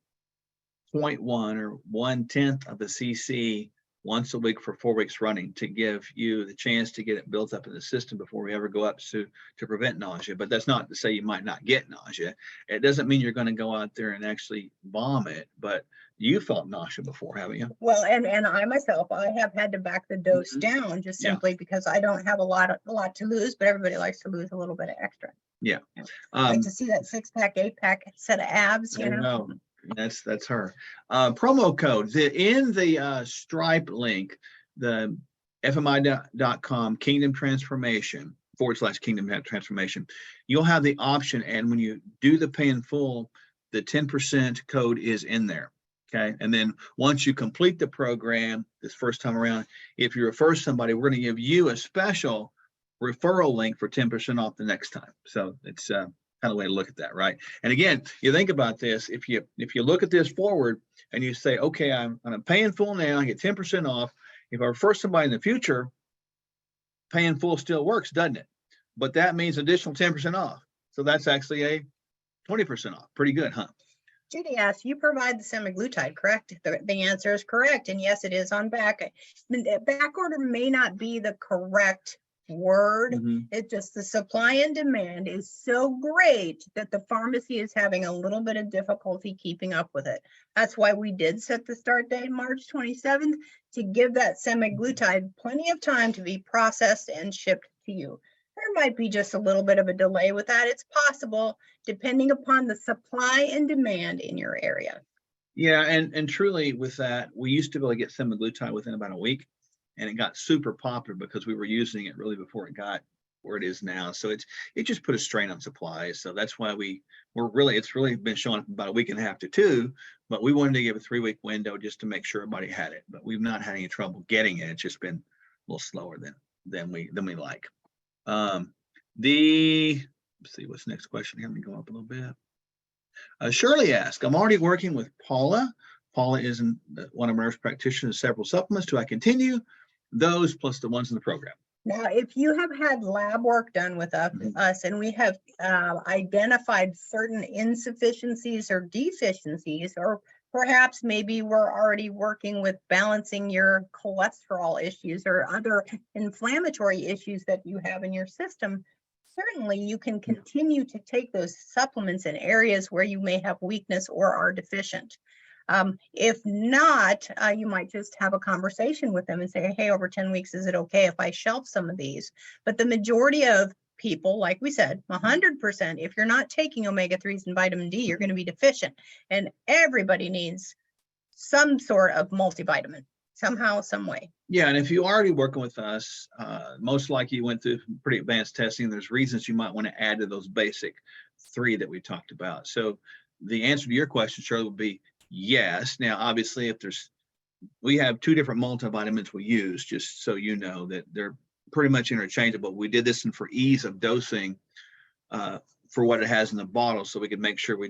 0.1 or 1/10 of the cc once a week for 4 weeks running to give you the chance to get it built up in the system before we ever go up to prevent nausea. But that's not to say you might not get nausea. It doesn't mean you're going to go out there and actually vomit, but you felt nausea before, haven't you?
Well, and I myself, I have had to back the dose down just simply because I don't have a lot to lose, but everybody likes to lose a little bit of extra.
Yeah.
I like to see that 6-pack, 8-pack set of abs,
I know. That's her. Promo code in the Stripe link, the fmi.com Kingdom Transformation /Kingdom Transformation. You'll have the option, and when you do the pay in full, the 10% code is in there. Okay. And then once you complete the program this first time around, if you refer somebody, we're going to give you a special referral link for 10% off the next time. So it's kind of way to look at that, right? And again, you think about this, if you look at this forward and you say, okay, I'm paying full now, I get 10% off. If I refer somebody in the future, paying full still works, doesn't it? But that means additional 10% off. So that's actually a 20% off. Pretty good, huh?
Judy asks, you provide the semaglutide, correct? The answer is correct. And yes, it is on back. Back order may not be the correct word. It's just the supply and demand is so great that the pharmacy is having a little bit of difficulty keeping up with it. That's why we did set the start date March 27th to give that semaglutide plenty of time to be processed and shipped to you. There might be just a little bit of a delay with that. It's possible, depending upon the supply and demand in your area.
Yeah, and truly with that, we used to be able to get semaglutide within about a week, and it got super popular because we were using it really before it got where it is now. So it just put a strain on supplies. So that's why it's really been showing up about a week and a half to 2, but we wanted to give a 3-week window just to make sure everybody had it. But we've not had any trouble getting it. It's just been a little slower than we like. Let's see what's the next question here. Let me go up a little bit. Shirley asked, I'm already working with Paula. Paula is one of our nurse practitioners, several supplements. Do I continue those plus the ones in the program?
Now, if you have had lab work done with us and we have identified certain insufficiencies or deficiencies, or perhaps maybe we're already working with balancing your cholesterol issues or other inflammatory issues that you have in your system, certainly you can continue to take those supplements in areas where you may have weakness or are deficient. If not, you might just have a conversation with them and say, hey, over 10 weeks, is it okay if I shelf some of these? But the majority of people, like we said, 100%, if you're not taking omega-3s and vitamin D, you're going to be deficient. And everybody needs some sort of multivitamin, somehow, some way.
Yeah, and if you're already working with us, most likely you went through pretty advanced testing. There's reasons you might want to add to those basic 3 that we talked about. So the answer to your question, Shirley, would be yes. Now, obviously, we have 2 different multivitamins we use, just so you know that they're pretty much interchangeable. We did this for ease of dosing for what it has in the bottle, so we could make sure we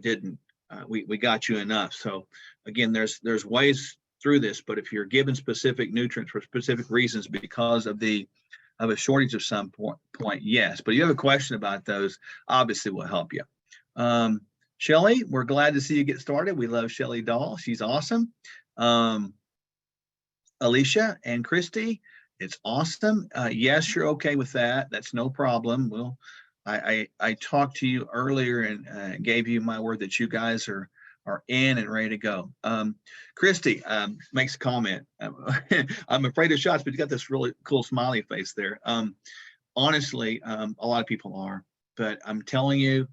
got you enough. So again, there's ways through this, but if you're given specific nutrients for specific reasons because of a shortage of some point, yes. But if you have a question about those, obviously we'll help you. Shelly, we're glad to see you get started. We love Shelly Dahl. She's awesome. Alicia and Christy, it's awesome. Yes, you're okay with that. That's no problem. Well, I talked to you earlier and gave you my word that you guys are in and ready to go. Christy makes a comment. I'm afraid of shots, but you got this really cool smiley face there. Honestly, a lot of people are, but I'm telling you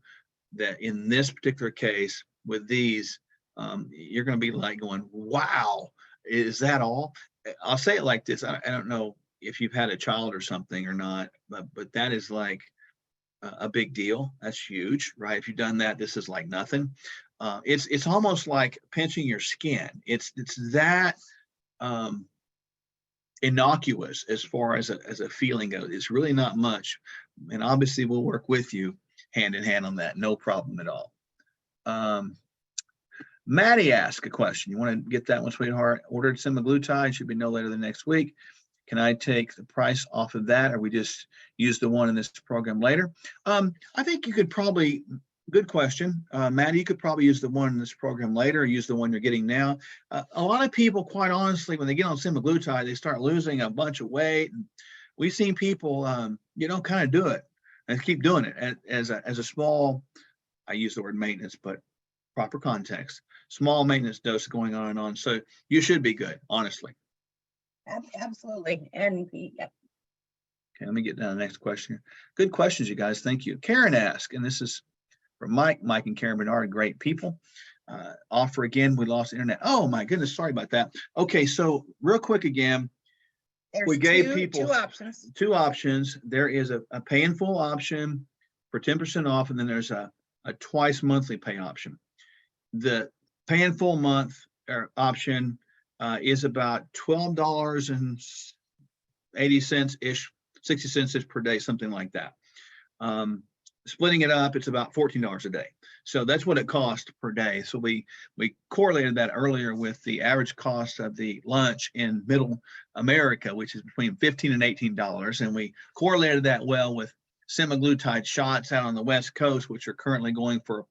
that in this particular case with these, you're going to be like going, wow, is that all? I'll say it like this. I don't know if you've had a child or something or not, but that is like a big deal. That's huge, right? If you've done that, this is like nothing. It's almost like pinching your skin. It's that innocuous as far as a feeling goes. It's really not much, and obviously we'll work with you hand in hand on that. No problem at all. Maddie asked a question. You want to get that one, sweetheart? Ordered semaglutide, should be no later than next week. Can I take the price off of that, or we just use the one in this program later? I think you could probably, good question. Maddie, you could probably use the one in this program later, or use the one you're getting now. A lot of people, quite honestly, when they get on semaglutide, they start losing a bunch of weight. And we've seen people, kind of do it and keep doing it as a small, I use the word maintenance, but proper context, small maintenance dose going on and on. So you should be good, honestly.
Absolutely. And
Okay, let me get down to the next question. Good questions, you guys. Thank you. Karen asked, and this is from Mike and Karen Bernard, great people. Offer again, we lost internet. Oh my goodness, sorry about that. Okay, so real quick again, we gave people two options. There is a pay in full option for 10% off, and then there's a twice monthly pay option. The pay in full month option is about $12.80 ish, 60 cents ish per day, something like that. Splitting it up, it's about $14 a day. So that's what it costs per day. So we correlated that earlier with the average cost of the lunch in middle America, which is between $15 and $18. And we correlated that well with semaglutide shots out on the West Coast, which are currently going for a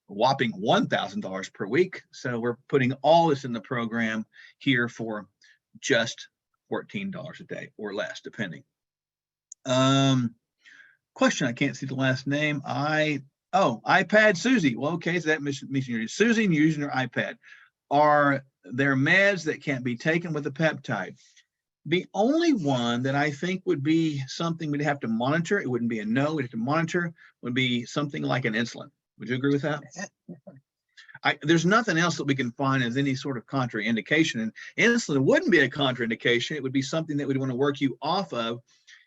whopping $1,000 per week. So we're putting all this in the program here for just $14 a day or less, depending. Question, I can't see the last name. iPad Susie. Well, okay, so that means you're Susie and you're using her iPad. Are there meds that can't be taken with a peptide? The only one that I think would be something we'd have to monitor, it wouldn't be a no, we'd have to monitor, would be something like an insulin. Would you agree with that? There's nothing else that we can find as any sort of contraindication. And insulin wouldn't be a contraindication. It would be something that we'd want to work you off of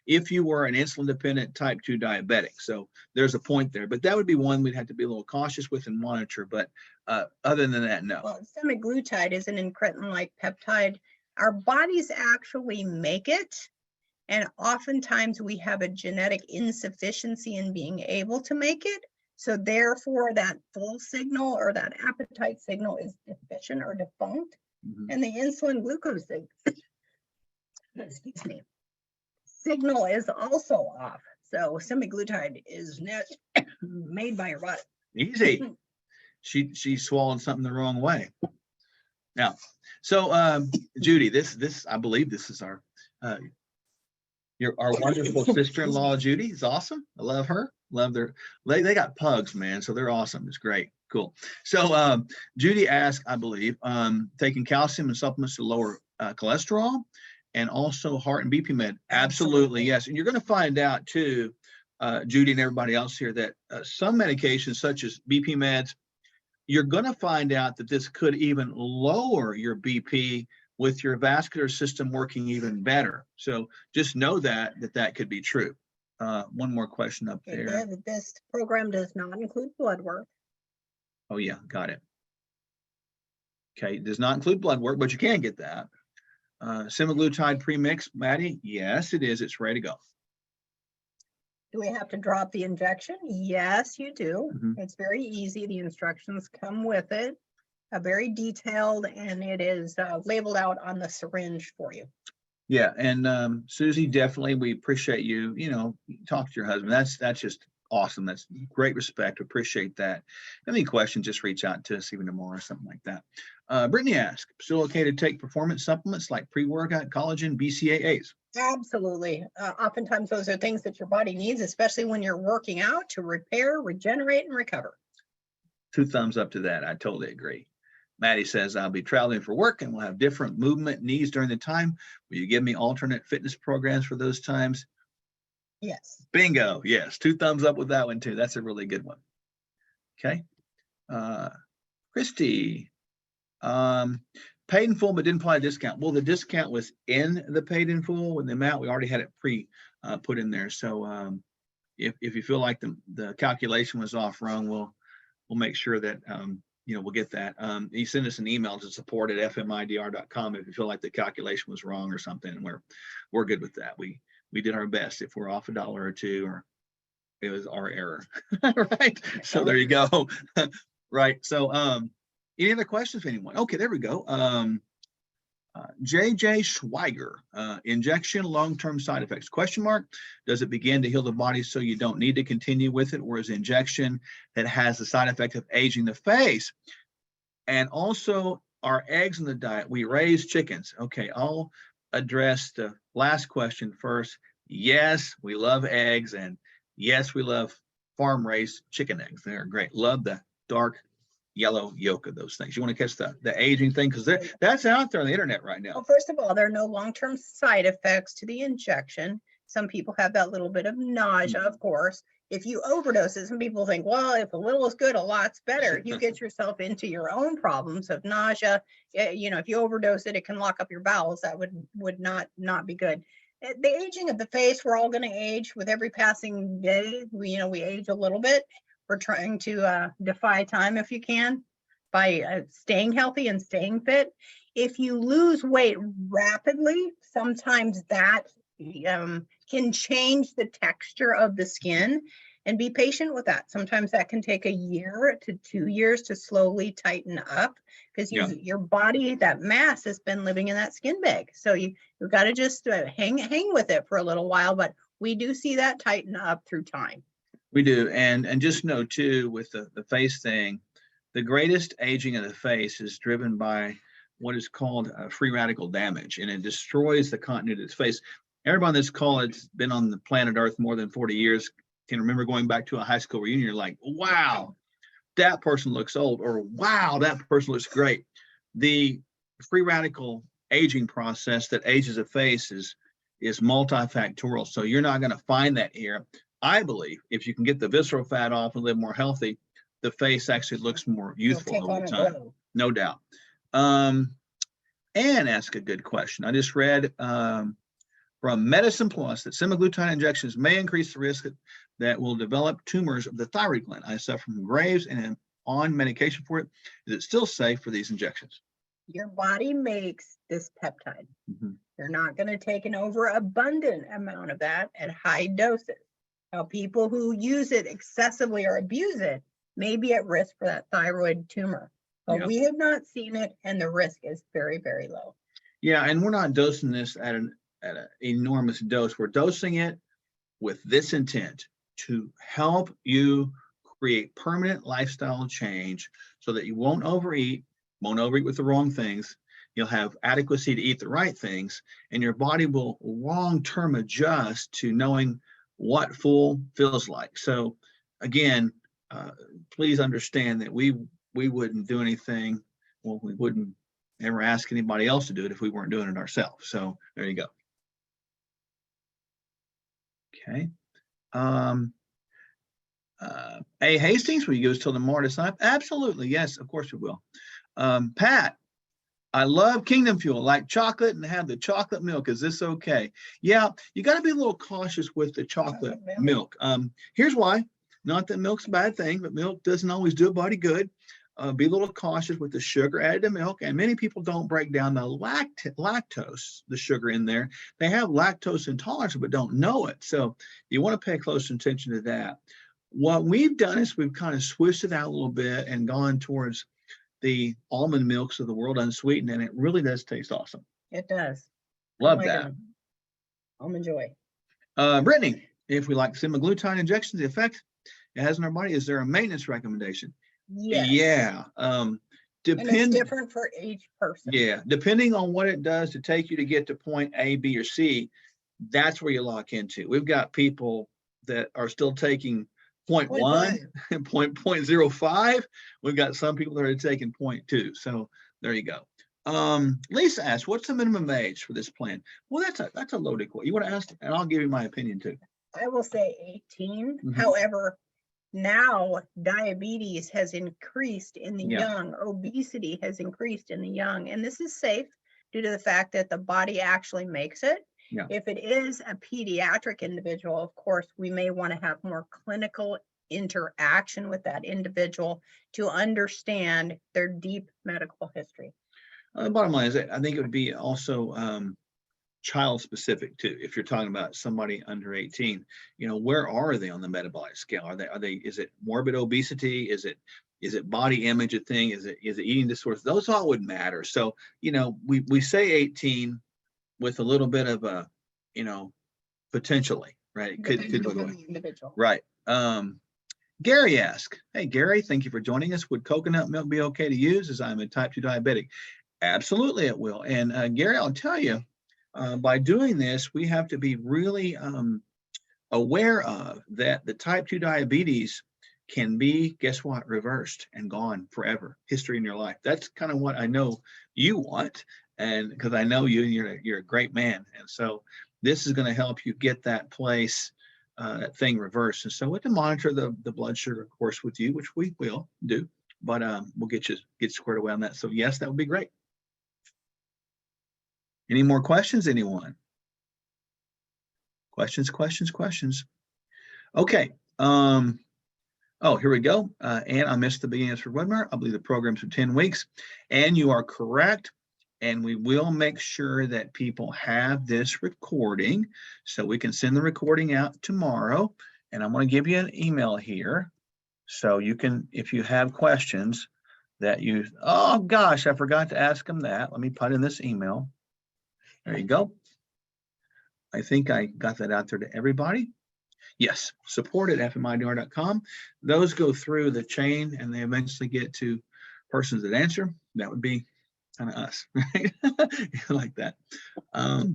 if you were an insulin-dependent type 2 diabetic. So there's a point there. But that would be one we'd have to be a little cautious with and monitor. But other than that, no.
Well, semaglutide is an incretin-like peptide. Our bodies actually make it. And oftentimes we have a genetic insufficiency in being able to make it. So therefore, that full signal or that appetite signal is deficient or defunct. And the insulin glucose signal is also off. So semaglutide is not made by your body.
Easy. She swallowed something the wrong way. Now, so Judy, this I believe this is our wonderful sister-in-law, Judy. Is awesome. I love her. Love they got pugs, man. So they're awesome. It's great. Cool. So Judy asked, I believe, taking calcium and supplements to lower cholesterol and also heart and BP med. Absolutely. Yes. And you're going to find out too, Judy and everybody else here, that some medications such as BP meds, you're going to find out that this could even lower your BP with your vascular system working even better. So just know that could be true. One more question up there.
This program does not include blood work.
Oh yeah, got it. Okay, it does not include blood work, but you can get that. Semaglutide premix, Maddie? Yes, it is. It's ready to go.
Do we have to drop the injection? Yes, you do. It's very easy. The instructions come with it, very detailed, and it is labeled out on the syringe for you.
Yeah, and Susie, definitely, we appreciate you. Talk to your husband. That's just awesome. That's great respect. Appreciate that. Any questions, just reach out to us even tomorrow or something like that. Brittany asked, still okay to take performance supplements like pre-workout, collagen, BCAAs?
Absolutely. Oftentimes those are things that your body needs, especially when you're working out to repair, regenerate, and recover.
2 thumbs up to that. I totally agree. Maddie says, I'll be traveling for work and we'll have different movement needs during the time. Will you give me alternate fitness programs for those times?
Yes.
Bingo. Yes. 2 thumbs up with that one too. That's a really good one. Okay. Christy, paid in full, but didn't apply a discount. Well, the discount was in the paid in full with the amount. We already had it put in there. So if you feel like the calculation was off wrong, we'll make sure that, we'll get that. You send us an email to support@fmidr.com if you feel like the calculation was wrong or something, and we're good with that. We did our best. If we're off $1 or $2, or it was our error. Right. So there you go. Right. So any other questions for anyone? Okay, there we go. JJ Schweiger, injection long-term side effects, question mark. Does it begin to heal the body so you don't need to continue with it, or is injection that has the side effect of aging the face? And also, are eggs in the diet? We raise chickens. Okay, I'll address the last question first. Yes, we love eggs, and yes, we love farm-raised chicken eggs. They're great. Love the dark yellow yolk of those things. You want to catch the aging thing, because that's out there on the internet right now.
Well, first of all, there are no long-term side effects to the injection. Some people have that little bit of nausea, of course. If you overdose it, some people think, well, if a little is good, a lot's better. You get yourself into your own problems of nausea. If you overdose it, it can lock up your bowels. That would not be good. The aging of the face, we're all going to age with every passing day. We age a little bit. We're trying to defy time if you can by staying healthy and staying fit. If you lose weight rapidly, sometimes that can change the texture of the skin, and be patient with that. Sometimes that can take 1 year to 2 years to slowly tighten up, because your body, that mass has been living in that skin bag. So you've got to just hang with it for a little while, but we do see that tighten up through time.
We do. And just know too, with the face thing, the greatest aging of the face is driven by what is called free radical damage, and it destroys the continuity of the face. Everybody on this call has been on the planet Earth more than 40 years. Can remember going back to a high school reunion, you're like, wow, that person looks old, or wow, that person looks great. The free radical aging process that ages a face is multifactorial. So you're not going to find that here. I believe if you can get the visceral fat off and live more healthy, the face actually looks more youthful over time. No doubt. Anne asked a good question. I just read from Medicine Plus that semaglutide injections may increase the risk that will develop tumors of the thyroid gland. I suffer from Graves and am on medication for it. Is it still safe for these injections?
Your body makes this peptide. You're not going to take an overabundant amount of that at high doses. Now, people who use it excessively or abuse it may be at risk for that thyroid tumor, but we have not seen it, and the risk is very, very low.
Yeah, and we're not dosing this at an enormous dose. We're dosing it with this intent to help you create permanent lifestyle change so that you won't overeat with the wrong things. You'll have adequacy to eat the right things, and your body will long-term adjust to knowing what full feels like. So again, please understand that we wouldn't do anything. Well, we wouldn't ever ask anybody else to do it if we weren't doing it ourselves. So there you go. Okay. A Hastings, will you give us till tomorrow to sign? Absolutely. Yes, of course we will. Pat, I love Kingdom Fuel, like chocolate, and have the chocolate milk. Is this okay? Yeah, you got to be a little cautious with the chocolate milk. Here's why. Not that milk's a bad thing, but milk doesn't always do a body good. Be a little cautious with the sugar added to milk. And many people don't break down the lactose, the sugar in there. They have lactose intolerance, but don't know it. So you want to pay close attention to that. What we've done is we've kind of switched it out a little bit and gone towards the almond milks of the world, unsweetened, and it really does taste awesome.
It does.
Love that.
Almond Joy.
Brittany, if we like semaglutide injections, the effect it has in our body. Is there a maintenance recommendation?
Yes.
Yeah.
And it's
Depend.
different for each person.
Yeah, depending on what it does to take you to get to point A, B, or C, that's where you lock into. We've got people that are still taking point
Point
one
one.
and point 0.05. We've got some people that are taking 0.2. So there you go. Lisa asked, what's the minimum age for this plan? Well, that's a loaded question. You want to ask, and I'll give you my opinion too.
I will say 18.
Mhm.
However, now diabetes has increased in the
Yeah.
young, obesity has increased in the young, and this is safe due to the fact that the body actually makes it.
Yeah.
If it is a pediatric individual, of course, we may want to have more clinical interaction with that individual to understand their deep medical history.
The bottom line is that I think it would be also child specific too. If you're talking about somebody under 18, where are they on the metabolic scale? Is it morbid obesity? Is it body image a thing? Is it eating disorders? Those all would matter. So, we say 18 with a little bit of a, potentially, right? It could
Depending
go
on
away.
the individual.
Right. Gary asked, hey, Gary, thank you for joining us. Would coconut milk be okay to use as I'm a type 2 diabetic? Absolutely, it will. And Gary, I'll tell you, by doing this, we have to be really aware of that the type 2 diabetes can be, guess what, reversed and gone forever, history in your life. That's kind of what I know you want, and because I know you're a great man. And so this is going to help you get that place, that thing reversed. And so we have to monitor the blood sugar, of course, with you, which we will do, but we'll get squared away on that. So yes, that would be great. Any more questions, anyone? Questions. Okay. Oh, here we go. And I missed the beginning for webinar. I believe the program's for 10 weeks. And you are correct. And we will make sure that people have this recording so we can send the recording out tomorrow. And I'm going to give you an email here. So you can, if you have questions that oh gosh, I forgot to ask them that. Let me put in this email. There you go. I think I got that out there to everybody. Yes, support@fmidr.com. Those go through the chain and they eventually get to persons that answer. That would be kind of us, right? Like that. But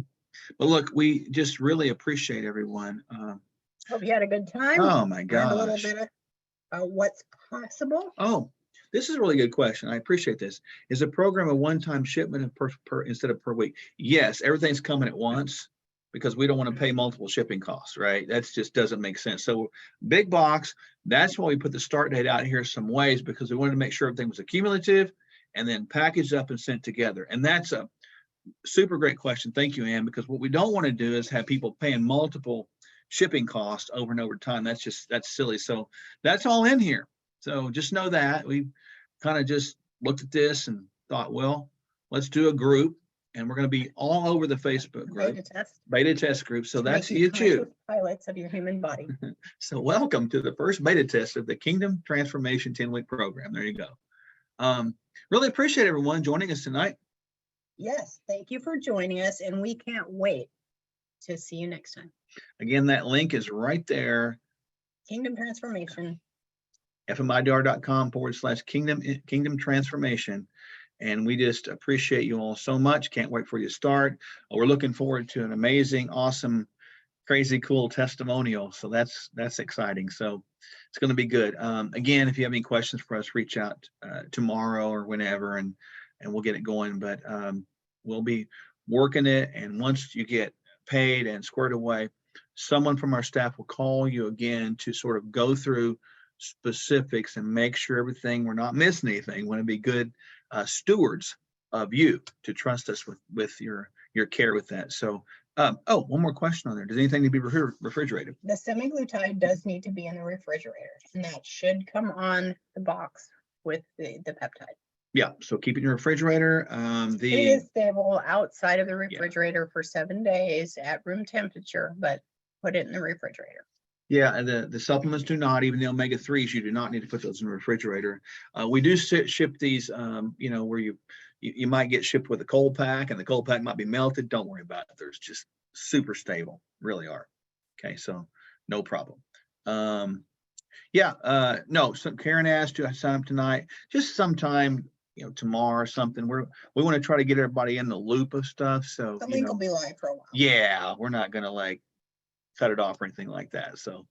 look, we just really appreciate everyone.
Hope you had a good time.
Oh my
Learned a little
gosh.
bit about what's possible.
Oh, this is a really good question. I appreciate this. Is a program a one-time shipment per instead of per week? Yes, everything's coming at once because we don't want to pay multiple shipping costs, right? That just doesn't make sense. So big box, that's why we put the start date out here some ways, because we wanted to make sure everything was accumulative and then packaged up and sent together. And that's a super great question. Thank you, Ann, because what we don't want to do is have people paying multiple shipping costs over and over time. That's silly. So that's all in here. So just know that we kind of just looked at this and thought, well, let's do a group, and we're going to be all over the Facebook group, beta test group. So that's YouTube.
Highlights of your human body.
So welcome to the first beta test of the Kingdom Transformation 10-week program. There you go. Really appreciate everyone joining us tonight.
Yes, thank you for joining us, and we can't wait to see you next time.
Again, that link is right there.
Kingdom Transformation.
fmidr.com/kingdom transformation. And we just appreciate you all so much. Can't wait for you to start. We're looking forward to an amazing, awesome, crazy, cool testimonial. So that's exciting. So it's going to be good. Again, if you have any questions for us, reach out tomorrow or whenever, and we'll get it going. But we'll be working it. And once you get paid and squared away, someone from our staff will call you again to sort of go through specifics and make sure we're not missing anything. We want to be good stewards of you, to trust us with your care with that. So one more question on there. Does anything need to be refrigerated?
The semaglutide does need to be in the refrigerator, and that should come on the box with the peptide.
Yeah, so keep it in your refrigerator.
It is stable outside of the refrigerator for 7 days at room temperature, but put it in the refrigerator.
Yeah, and the supplements do not, even the omega-3s, you do not need to put those in the refrigerator. We do ship these, where you might get shipped with a cold pack, and the cold pack might be melted. Don't worry about it. They're just super stable, really are. Okay, so no problem. Yeah, no, so Karen asked to sign up tonight, just sometime, tomorrow or something. We want to try to get everybody in the loop of stuff. So,
The link will be live for a while.
yeah, we're not gonna like cut it off or anything like that. So,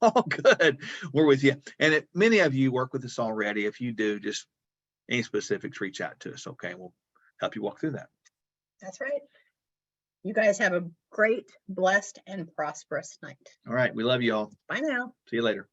all good. We're with you. And many of you work with us already. If you do, just any specifics, reach out to us. Okay, we'll help you walk through that.
That's right. You guys have a great, blessed, and prosperous night.
All right, we love you all.
Bye now.
See you later.